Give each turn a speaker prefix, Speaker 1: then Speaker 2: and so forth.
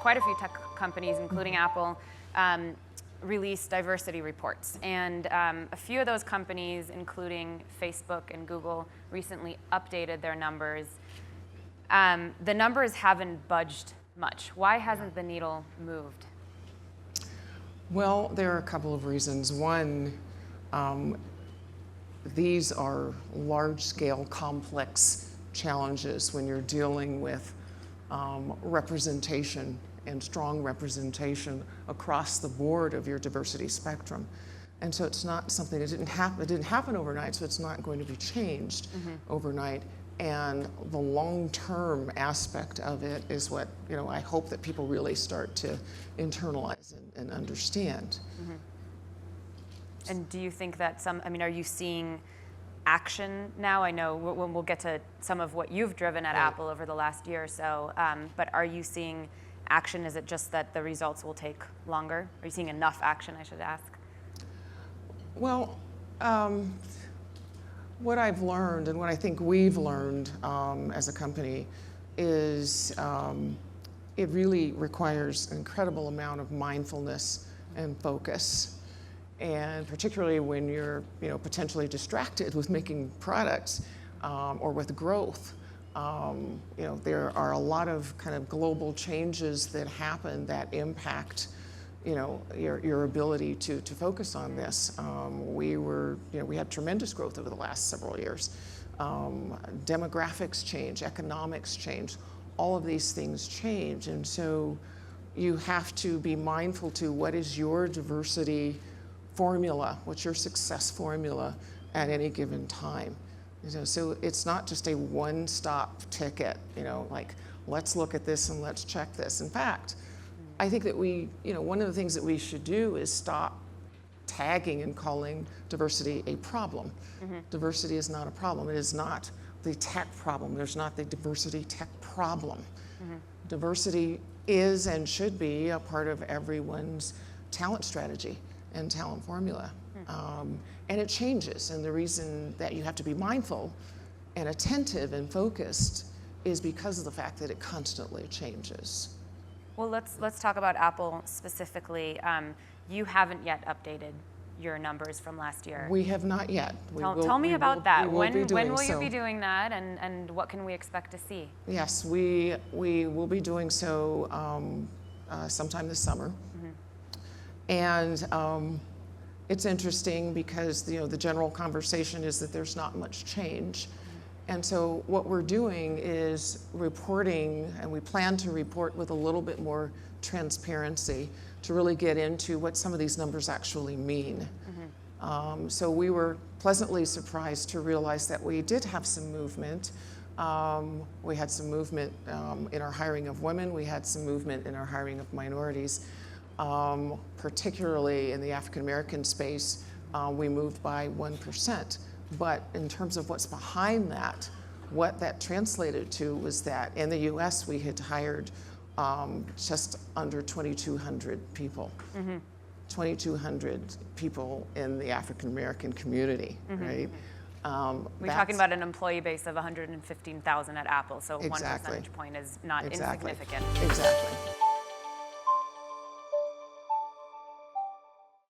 Speaker 1: quite a few tech companies, including Apple, release diversity reports. And a few of those companies, including Facebook and Google, recently updated their numbers. The numbers haven't budged much. Why hasn't the needle moved?
Speaker 2: Well, there are a couple of reasons. One, these are large-scale, complex challenges when you're dealing with representation and strong representation across the board of your diversity spectrum. And so it's not something that didn't happen overnight, so it's not going to be changed overnight. And the long-term aspect of it is what, I hope that people really start to internalize and understand.
Speaker 1: And do you think that are you seeing action now? I know we'll get to some of what you've driven at Apple over the last year or so, but are you seeing action? Is it just that the results will take longer? Are you seeing enough action, I should ask?
Speaker 2: Well, what I've learned and what I think we've learned as a company is it really requires an incredible amount of mindfulness and focus. And particularly when you're potentially distracted with making products or with growth. There are a lot of kind of global changes that happen that impact your ability to focus on this. We had tremendous growth over the last several years. Demographics change, economics change, all of these things change. And so you have to be mindful to what is your diversity formula, what's your success formula at any given time. So it's not just a one-stop ticket, like let's look at this and let's check this. In fact, I think that one of the things that we should do is stop tagging and calling diversity a problem. Diversity is not a problem. It is not the tech problem. There's not the diversity tech problem. Diversity is and should be a part of everyone's talent strategy and talent formula. And it changes, and the reason that you have to be mindful and attentive and focused is because of the fact that it constantly changes.
Speaker 1: Well, let's talk about Apple specifically. You haven't yet updated your numbers from last year.
Speaker 2: We have not yet.
Speaker 1: Tell me about that. When will you
Speaker 2: so.
Speaker 1: be doing that, and what can we expect to see?
Speaker 2: Yes, we will be doing so sometime this summer. And it's interesting because the general conversation is that there's not much change. And so what we're doing is reporting, and we plan to report with a little bit more transparency to really get into what some of these numbers actually mean. So we were pleasantly surprised to realize that we did have some movement. We had some movement in our hiring of women. We had some movement in our hiring of minorities. Particularly in the African American space, we moved by 1%. But in terms of what's behind that, what that translated to was that in the US we had hired just under 2,200 people. 2,200 people in the African American community, right?
Speaker 1: We're talking about an employee base of 115,000 at Apple, so
Speaker 2: exactly.
Speaker 1: 1 percentage point is not insignificant.
Speaker 2: Exactly.